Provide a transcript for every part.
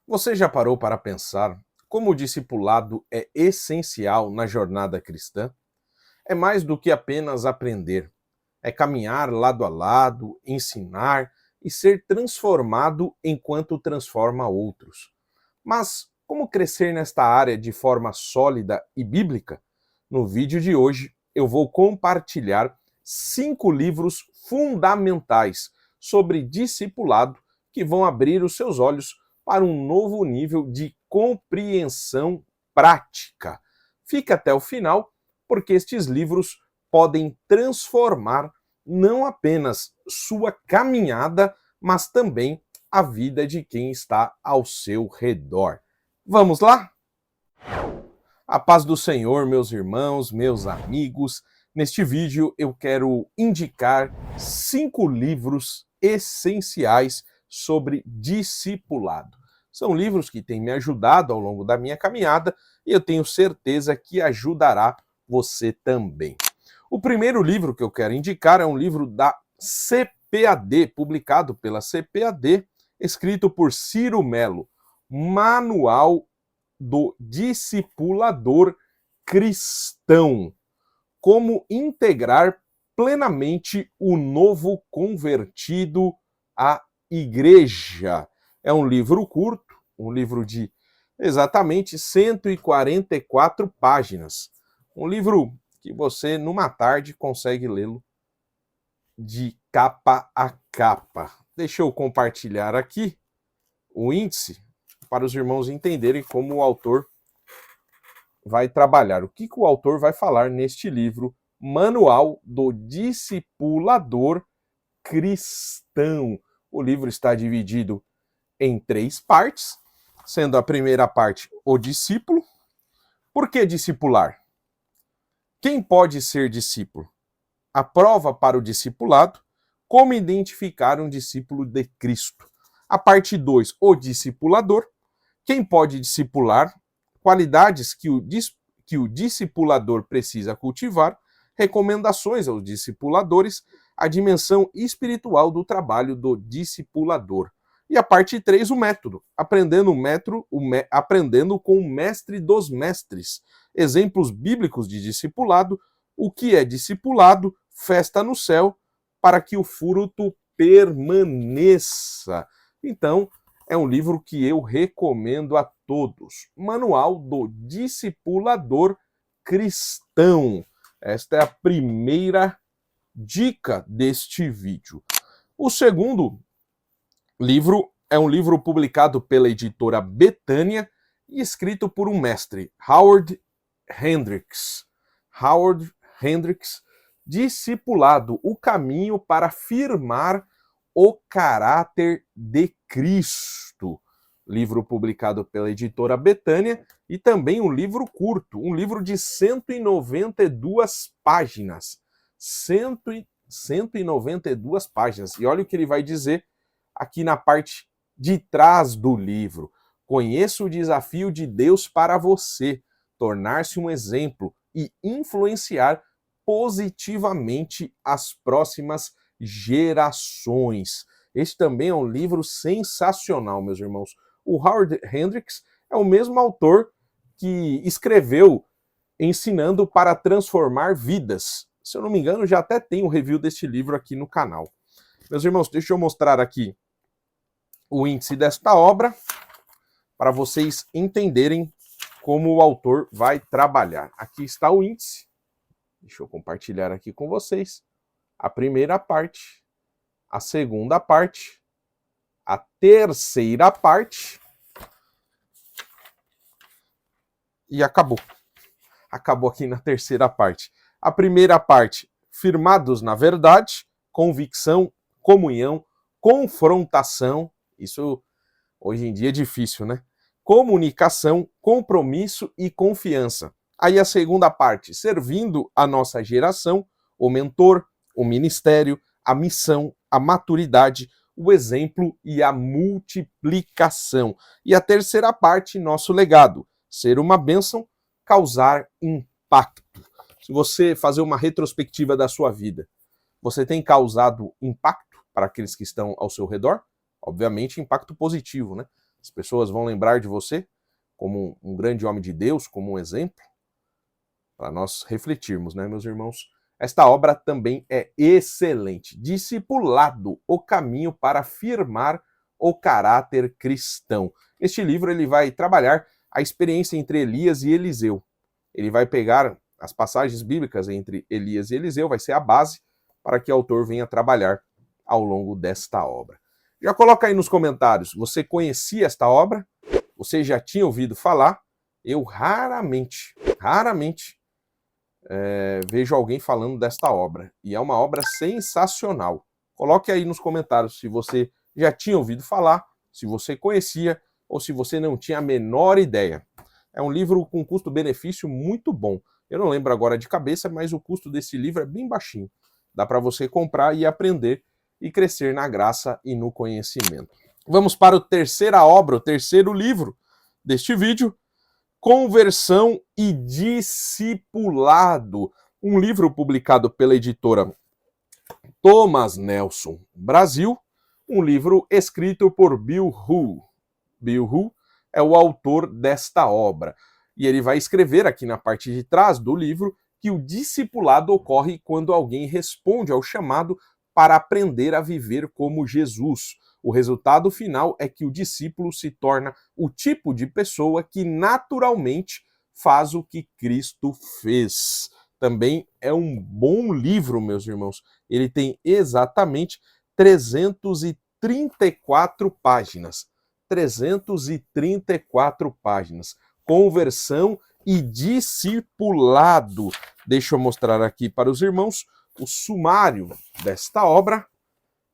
Você já parou para pensar como o discipulado é essencial na jornada cristã? É mais do que apenas aprender, é caminhar lado a lado, ensinar e ser transformado enquanto transforma outros. Mas como crescer nesta área de forma sólida e bíblica? No vídeo de hoje eu vou compartilhar 5 livros fundamentais sobre discipulado que vão abrir os seus olhos para um novo nível de compreensão prática. Fique até o final, porque estes livros podem transformar não apenas sua caminhada, mas também a vida de quem está ao seu redor. Vamos lá? A paz do Senhor, meus irmãos, meus amigos. Neste vídeo eu quero indicar 5 livros essenciais sobre discipulado. São livros que têm me ajudado ao longo da minha caminhada e eu tenho certeza que ajudará você também. O primeiro livro que eu quero indicar é um livro da CPAD, publicado pela CPAD, escrito por Ciro Melo, Manual do Discipulador Cristão. Como integrar plenamente o novo convertido à igreja. É um livro curto, um livro de exatamente 144 páginas. Um livro que você, numa tarde, consegue lê-lo de capa a capa. Deixa eu compartilhar aqui o índice para os irmãos entenderem como o autor vai trabalhar. O que o autor vai falar neste livro, Manual do Discipulador Cristão. O livro está dividido em 3 partes, sendo a primeira parte o discípulo. Por que discipular? Quem pode ser discípulo? A prova para o discipulado, como identificar um discípulo de Cristo. A parte 2, o discipulador. Quem pode discipular? Qualidades que o discipulador precisa cultivar, recomendações aos discipuladores, a dimensão espiritual do trabalho do discipulador. E a parte 3, o método, aprendendo com o mestre dos mestres, exemplos bíblicos de discipulado, o que é discipulado, festa no céu, para que o fruto permaneça. Então, é um livro que eu recomendo a todos. Manual do Discipulador Cristão. Esta é a primeira dica deste vídeo. O segundo livro é um livro publicado pela editora Betânia e escrito por um mestre, Howard Hendricks. Howard Hendricks, Discipulado, o caminho para firmar o caráter de Cristo. Livro publicado pela editora Betânia e também um livro curto, um livro de 192 páginas. 192 páginas. E olha o que ele vai dizer aqui na parte de trás do livro. Conheça o desafio de Deus para você, tornar-se um exemplo e influenciar positivamente as próximas gerações. Este também é um livro sensacional, meus irmãos. O Howard Hendricks é o mesmo autor que escreveu Ensinando para Transformar Vidas. Se eu não me engano, já até tem um review deste livro aqui no canal. Meus irmãos, deixa eu mostrar aqui o índice desta obra para vocês entenderem como o autor vai trabalhar. Aqui está o índice. Deixa eu compartilhar aqui com vocês. A primeira parte, a segunda parte, a terceira parte e acabou. Acabou aqui na terceira parte. A primeira parte, firmados na verdade, convicção, comunhão, confrontação, isso hoje em dia é difícil, né? Comunicação, compromisso e confiança. Aí a segunda parte, servindo a nossa geração, o mentor, o ministério, a missão, a maturidade, o exemplo e a multiplicação. E a terceira parte, nosso legado, ser uma bênção, causar impacto. Se você fazer uma retrospectiva da sua vida, você tem causado impacto para aqueles que estão ao seu redor? Obviamente, impacto positivo, né? As pessoas vão lembrar de você como um grande homem de Deus, como um exemplo, para nós refletirmos, né, meus irmãos? Esta obra também é excelente. Discipulado, o caminho para firmar o caráter cristão. Este livro ele vai trabalhar a experiência entre Elias e Eliseu. Ele vai pegar as passagens bíblicas entre Elias e Eliseu, vai ser a base para que o autor venha trabalhar ao longo desta obra. Já coloca aí nos comentários, você conhecia esta obra? Você já tinha ouvido falar? Eu raramente vejo alguém falando desta obra. E é uma obra sensacional. Coloque aí nos comentários se você já tinha ouvido falar, se você conhecia ou se você não tinha a menor ideia. É um livro com custo-benefício muito bom. Eu não lembro agora de cabeça, mas o custo desse livro é bem baixinho. Dá para você comprar e aprender e crescer na graça e no conhecimento. Vamos para a terceira obra, o terceiro livro deste vídeo, Conversão e Discipulado, um livro publicado pela editora Thomas Nelson Brasil, um livro escrito por Bill Hu. Bill Hu é o autor desta obra. E ele vai escrever aqui na parte de trás do livro que o discipulado ocorre quando alguém responde ao chamado para aprender a viver como Jesus. O resultado final é que o discípulo se torna o tipo de pessoa que naturalmente faz o que Cristo fez. Também é um bom livro, meus irmãos. Ele tem exatamente 334 páginas. 334 páginas. Conversão e discipulado. Deixa eu mostrar aqui para os irmãos o sumário desta obra.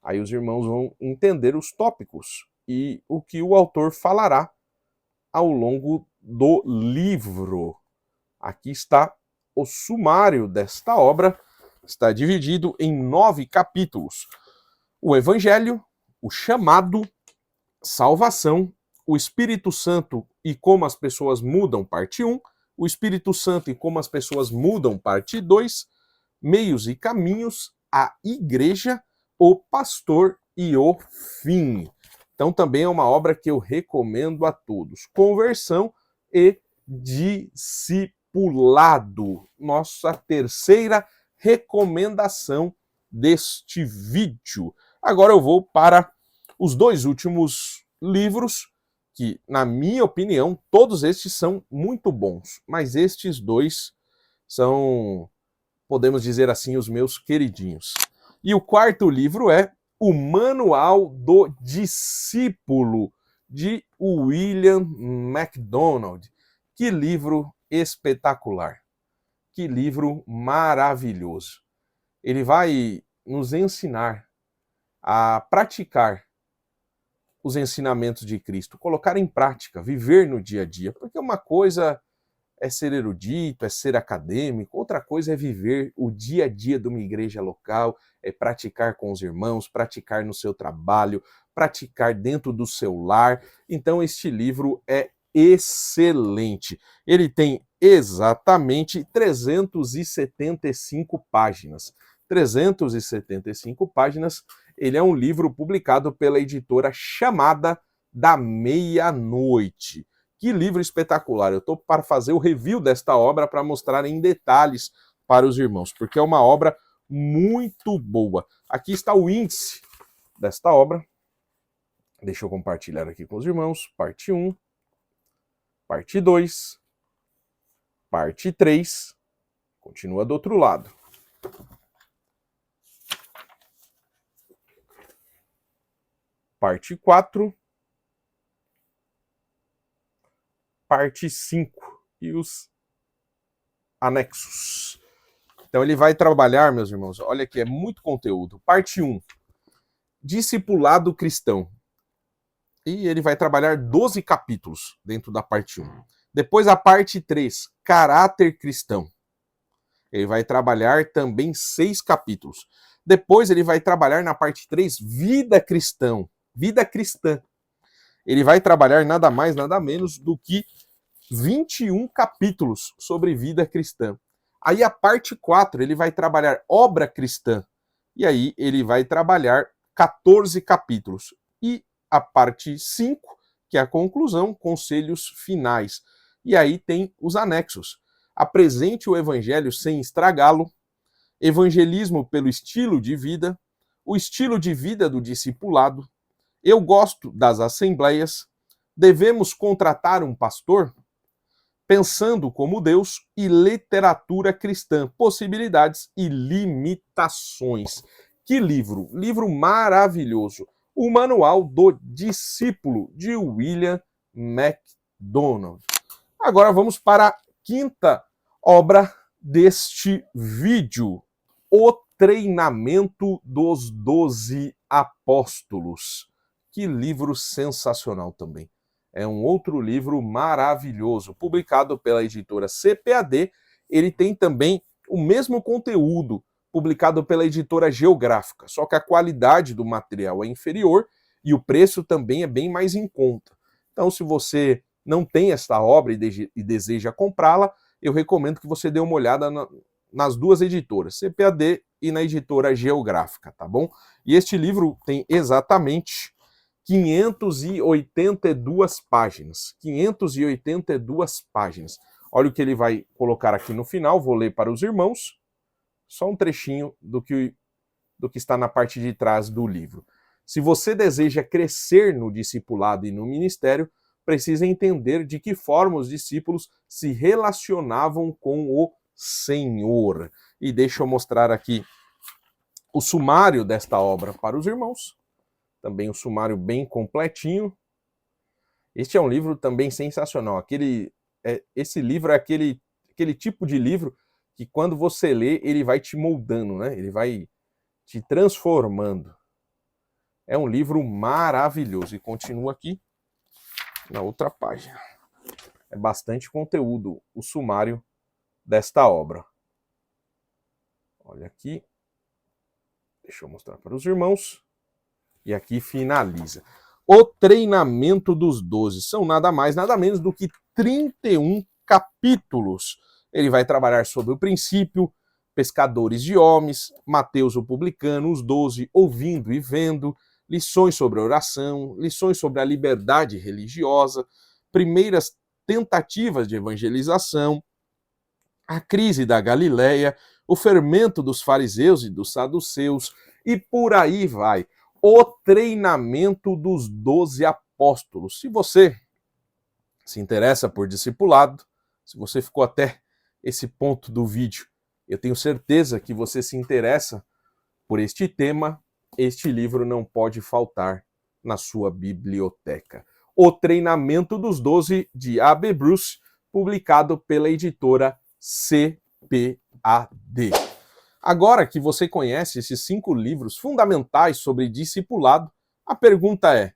Aí os irmãos vão entender os tópicos e o que o autor falará ao longo do livro. Aqui está o sumário desta obra. Está dividido em 9 capítulos. O Evangelho, o chamado, salvação, o Espírito Santo e como as pessoas mudam, parte 1, o Espírito Santo e como as pessoas mudam, parte 2, meios e caminhos, a igreja, o pastor e o fim. Então também é uma obra que eu recomendo a todos. Conversão e discipulado. Nossa terceira recomendação deste vídeo. Agora eu vou para os 2 últimos livros, que, na minha opinião, todos estes são muito bons, mas estes 2 são, podemos dizer assim, os meus queridinhos. E o quarto livro é O Manual do Discípulo, de William MacDonald. Que livro espetacular! Que livro maravilhoso! Ele vai nos ensinar a praticar os ensinamentos de Cristo, colocar em prática, viver no dia a dia, porque uma coisa é ser erudito, é ser acadêmico, outra coisa é viver o dia a dia de uma igreja local, é praticar com os irmãos, praticar no seu trabalho, praticar dentro do seu lar. Então este livro é excelente. Ele tem exatamente 375 páginas. 375 páginas. Ele é um livro publicado pela editora Chamada da Meia-Noite. Que livro espetacular! Eu estou para fazer o review desta obra para mostrar em detalhes para os irmãos, porque é uma obra muito boa. Aqui está o índice desta obra. Deixa eu compartilhar aqui com os irmãos. Parte 1, parte 2, parte 3. Continua do outro lado. Parte 4. Parte 5 e os anexos. Então ele vai trabalhar, meus irmãos, olha que é muito conteúdo. Parte 1, discipulado cristão. E ele vai trabalhar 12 capítulos dentro da parte 1. Depois a parte 3, caráter cristão. Ele vai trabalhar também 6 capítulos. Depois ele vai trabalhar na parte 3, vida cristã. Vida cristã. Ele vai trabalhar nada mais, nada menos do que 21 capítulos sobre vida cristã. Aí a parte 4, ele vai trabalhar obra cristã. E aí ele vai trabalhar 14 capítulos. E a parte 5, que é a conclusão, conselhos finais. E aí tem os anexos. Apresente o evangelho sem estragá-lo, evangelismo pelo estilo de vida, o estilo de vida do discipulado, eu gosto das assembleias, devemos contratar um pastor, pensando como Deus e literatura cristã, possibilidades e limitações. Que livro! Livro maravilhoso. O Manual do Discípulo, de William MacDonald. Agora vamos para a quinta obra deste vídeo, O Treinamento dos 12 Apóstolos. Que livro sensacional também. É um outro livro maravilhoso, publicado pela editora CPAD. Ele tem também o mesmo conteúdo, publicado pela editora Geográfica, só que a qualidade do material é inferior e o preço também é bem mais em conta. Então, se você não tem esta obra e deseja comprá-la, eu recomendo que você dê uma olhada nas duas editoras, CPAD e na editora Geográfica, tá bom? E este livro tem exatamente 582 páginas. 582 páginas. Olha o que ele vai colocar aqui no final, vou ler para os irmãos, só um trechinho do que está na parte de trás do livro. Se você deseja crescer no discipulado e no ministério, precisa entender de que forma os discípulos se relacionavam com o Senhor. E deixa eu mostrar aqui o sumário desta obra para os irmãos. Também um sumário bem completinho. Este é um livro também sensacional. Esse livro é aquele tipo de livro que quando você lê, ele vai te moldando, né? Ele vai te transformando. É um livro maravilhoso. E continua aqui na outra página. É bastante conteúdo, o sumário desta obra. Olha aqui. Deixa eu mostrar para os irmãos. E aqui finaliza. O Treinamento dos 12. São nada mais, nada menos do que 31 capítulos. Ele vai trabalhar sobre o princípio, pescadores de homens, Mateus o publicano, os 12, ouvindo e vendo, lições sobre a oração, lições sobre a liberdade religiosa, primeiras tentativas de evangelização, a crise da Galileia, o fermento dos fariseus e dos saduceus, e por aí vai. O Treinamento dos 12 Apóstolos. Se você se interessa por discipulado, se você ficou até esse ponto do vídeo, eu tenho certeza que você se interessa por este tema, este livro não pode faltar na sua biblioteca. O Treinamento dos 12, de A.B. Bruce, publicado pela editora CPAD. Agora que você conhece esses 5 livros fundamentais sobre discipulado, a pergunta é: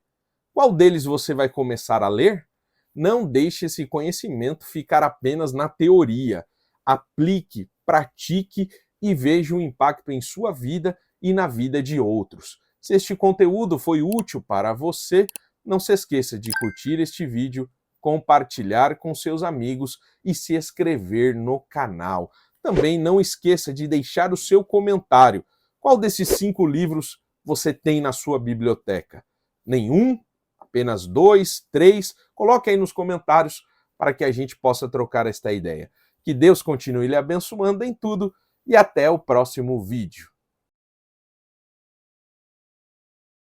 qual deles você vai começar a ler? Não deixe esse conhecimento ficar apenas na teoria. Aplique, pratique e veja o impacto em sua vida e na vida de outros. Se este conteúdo foi útil para você, não se esqueça de curtir este vídeo, compartilhar com seus amigos e se inscrever no canal. Também não esqueça de deixar o seu comentário. Qual desses 5 livros você tem na sua biblioteca? Nenhum? Apenas 2, 3? Coloque aí nos comentários para que a gente possa trocar esta ideia. Que Deus continue lhe abençoando em tudo e até o próximo vídeo.